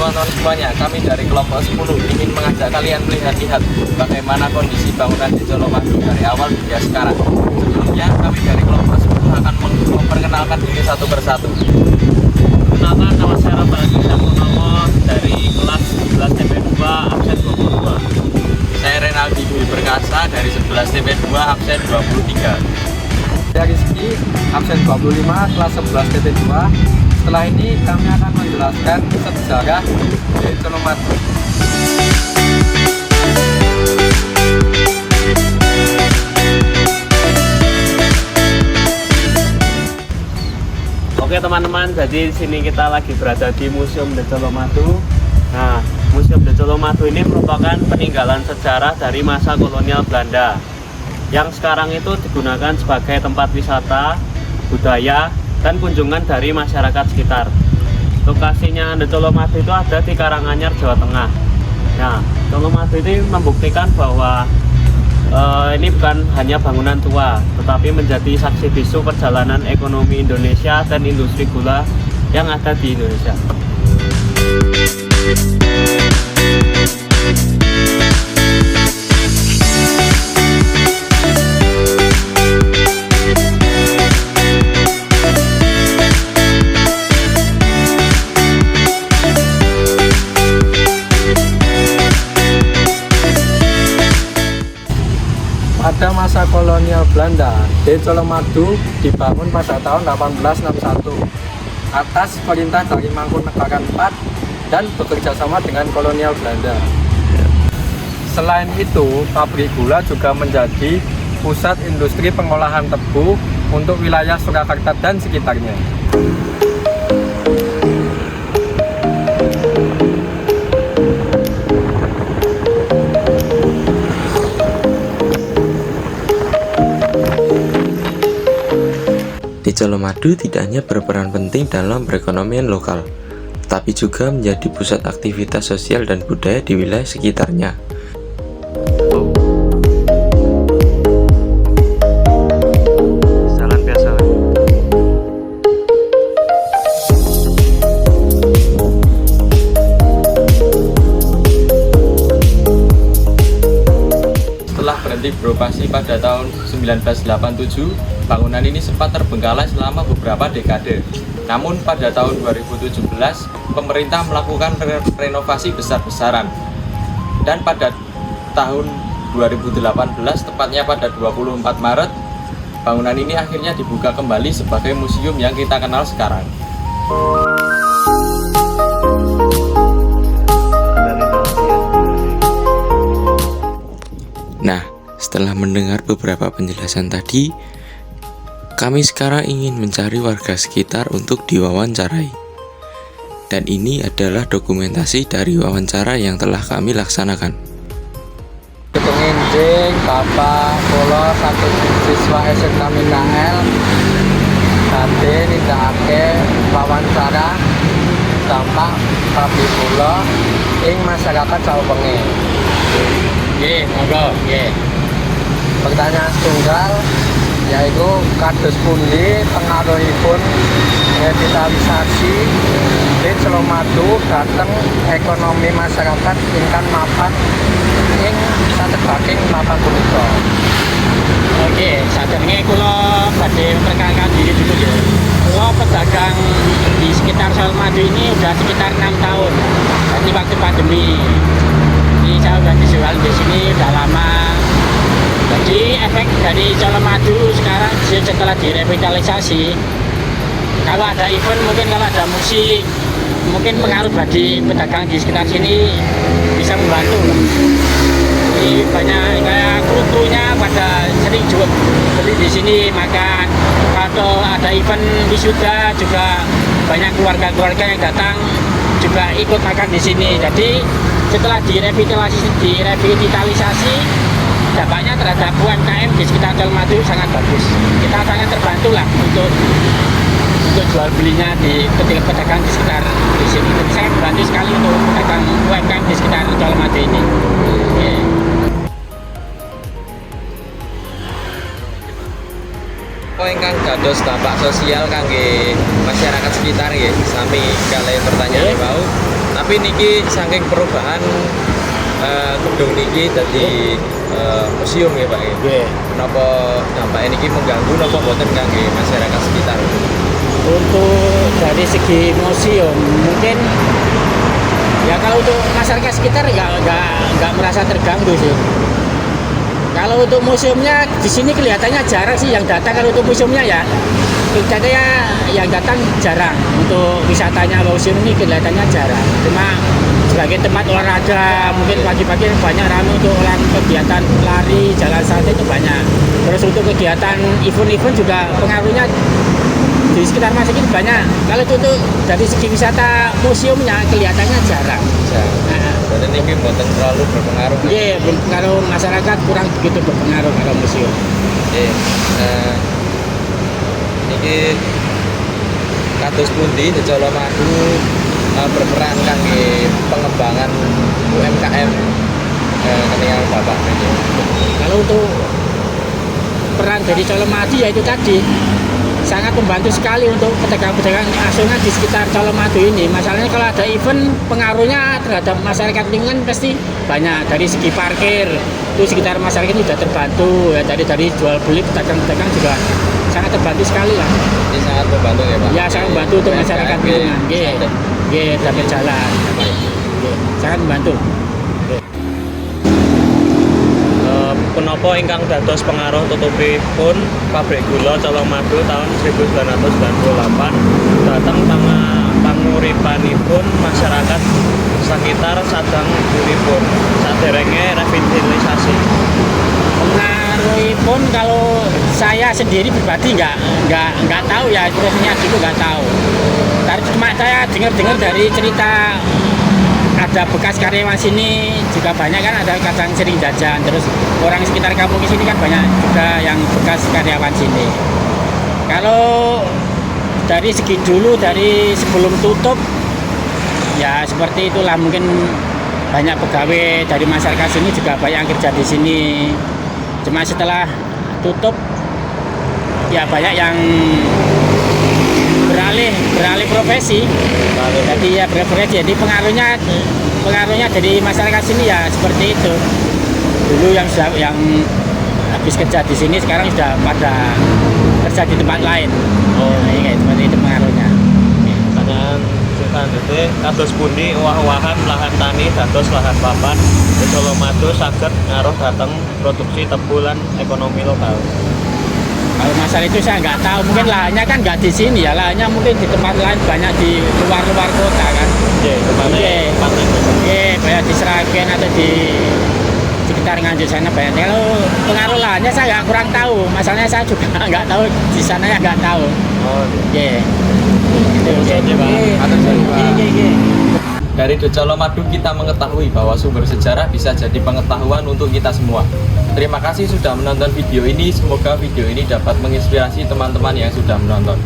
teman-teman semuanya, kami dari kelompok 10 ingin mengajak kalian melihat-lihat bagaimana kondisi bangunan di Colomadu dari awal hingga sekarang. Sebelumnya kami dari kelompok 10 akan memperkenalkan diri satu persatu. Perkenalkan, nama saya Rafael Purnomo dari kelas 11 TP2 absen 22. Saya Renaldi Dwi Perkasa dari 11 TP2 absen 23. Saya Rizky, absen 25, kelas 11 TP2. Setelah ini kami akan menjelaskan sejarah dari Colomadu. Oke teman-teman, jadi di sini kita lagi berada di Museum de Colomadu. Nah, Museum de Colomadu ini merupakan peninggalan sejarah dari masa kolonial Belanda yang sekarang itu digunakan sebagai tempat wisata, budaya, dan kunjungan dari masyarakat sekitar. Lokasinya de Colomadu itu ada di Karanganyar, Jawa Tengah. Nah, Colomadu ini membuktikan bahwa ini bukan hanya bangunan tua, tetapi menjadi saksi bisu perjalanan ekonomi Indonesia dan industri gula yang ada di Indonesia. Pada masa kolonial Belanda, de Colomadu dibangun pada tahun 1861 atas perintah dari Mangkunegaran IV dan bekerja sama dengan kolonial Belanda. Selain itu, pabrik gula juga menjadi pusat industri pengolahan tebu untuk wilayah Surakarta dan sekitarnya. De Colomadu tidak hanya berperan penting dalam perekonomian lokal, tetapi juga menjadi pusat aktivitas sosial dan budaya di wilayah sekitarnya. Jalan biasa. Setelah berhenti beroperasi pada tahun 1987, bangunan ini sempat terbengkalai selama beberapa dekade. Namun pada tahun 2017, pemerintah melakukan renovasi besar-besaran. Dan pada tahun 2018, tepatnya pada 24 Maret, bangunan ini akhirnya dibuka kembali sebagai museum yang kita kenal sekarang. Nah, setelah mendengar beberapa penjelasan tadi, kami sekarang ingin mencari warga sekitar untuk diwawancarai. Dan ini adalah dokumentasi dari wawancara yang telah kami laksanakan. Penginjing Bapak Polo satu siswa SMK Mikael badhe nindakake wawancara dampak pabrik gula ing masyarakat Saupenge. Nggih, monggo, nggih. Pertanyaan tunggal yaitu kados pundi pengaruhipun revitalisasi di Colomadu dhateng ekonomi masyarakat ingkang mapan ing sadegaking papan punika. Oke, saatnya kula badhe memperkenalkan diri dulu ya. Kula pedagang di sekitar Colomadu ini udah sekitar 6 tahun. Jadi waktu pandemi. Ini saya udah dijual di sini udah lama. Jadi efek dari Colomadu sekarang setelah direvitalisasi, kalau ada event, mungkin kalau ada musik, mungkin pengaruh bagi pedagang di sekitar sini bisa membantu. Jadi banyak kayak kru-krunya pada sering juga beli di sini makan. Kalau ada event wisuda juga banyak keluarga-keluarga yang datang juga ikut makan di sini. Jadi setelah direvitalisasi dampaknya terhadap UMKM di sekitar Colomadu sangat bagus. Kita sangat terbantu lah untuk jual belinya di pedagang di sekitar di sini. Jadi saya membantu sekali untuk pedagang UMKM di sekitar Colomadu ini. Apa ingkang dados dampak sosial kangge masyarakat sekitar nggih? Sami kalih pertanyaan bau. Tapi niki saking perubahan gedung niki dadi museum ya Pak. Nggih. Napa dampaknya niki mengganggu napa mboten kangge masyarakat sekitar? Untuk dari segi museum mungkin ya kalau untuk masyarakat sekitar nggak merasa terganggu sih. Kalau untuk museumnya di sini kelihatannya jarang sih yang datang. Kalau untuk museumnya ya kelihatannya yang datang jarang. Untuk wisatanya museum ini kelihatannya jarang. Cuma sebagai tempat olahraga mungkin pagi-pagi banyak ramai untuk kegiatan lari, jalan santai itu banyak. Terus untuk kegiatan event-event juga pengaruhnya di sekitar masjid ini banyak. Kalau itu untuk dari segi wisata museumnya kelihatannya jarang. Berarti niki mboten terlalu berpengaruh. Iya, berpengaruh masyarakat kurang begitu berpengaruh kalau museum. Niki kados pundi Colomadu berperan kangge pengembangan UMKM ketinggalan Bapak ini. Kalau untuk peran dari Colomadu ya itu tadi sangat membantu sekali untuk pedagang-pedagang asongan di sekitar Colomadu ini. Masalahnya kalau ada event pengaruhnya terhadap masyarakat lingkungan pasti banyak. Dari segi parkir itu sekitar masyarakat sudah terbantu ya, dari jual beli pedagang-pedagang juga sangat terbantu sekali lah. Ini sangat membantu ya Pak. Ya sangat membantu untuk masyarakat lingkungan. Nggih, dapat jalan. Nggih, sangat membantu. Punapa ingkang dados pengaruh tutupipun pabrik gula Colomadu tahun 1998 dhateng panguripanipun masyarakat sekitar sadang puripun saderenge revitalisasi. Pengaruhipun kalau saya sendiri pribadi nggak tahu ya, prosesnya dulu nggak tahu. Tapi cuma saya dengar dari cerita ada bekas karyawan sini juga banyak kan, ada kadang sering jajan, terus orang sekitar kampung sini kan banyak juga yang bekas karyawan sini. Kalau dari segi dulu, dari sebelum tutup ya seperti itulah, mungkin banyak pegawai dari masyarakat sini juga banyak yang kerja di sini. Cuma setelah tutup ya banyak yang beralih profesi. Jadi ya berprofesi, jadi pengaruhnya dari masyarakat sini ya seperti itu. Dulu yang habis kerja di sini sekarang sudah pada kerja di tempat lain. Kayak seperti itu pengaruhnya. Pertanyaan selanjutnya, kados pundi owah-owahan lahan tani dados lahan papan di Colomadu saged ngaruh dhateng produksi tebu lan ekonomi lokal? Kalau masalah itu saya nggak tahu, mungkin lahannya kan nggak di sini ya, lahannya mungkin di tempat lain, banyak di luar kota kan. Iya, banyak di Sragen atau di sekitar Nganjuk sana banyak. Kalau pengaruh lahannya saya nggak kurang tahu, masalahnya saya juga nggak tahu di sana ya, nggak tahu. Dari The Colomadu kita mengetahui bahwa sumber sejarah bisa jadi pengetahuan untuk kita semua. Terima kasih sudah menonton video ini, semoga video ini dapat menginspirasi teman-teman yang sudah menonton.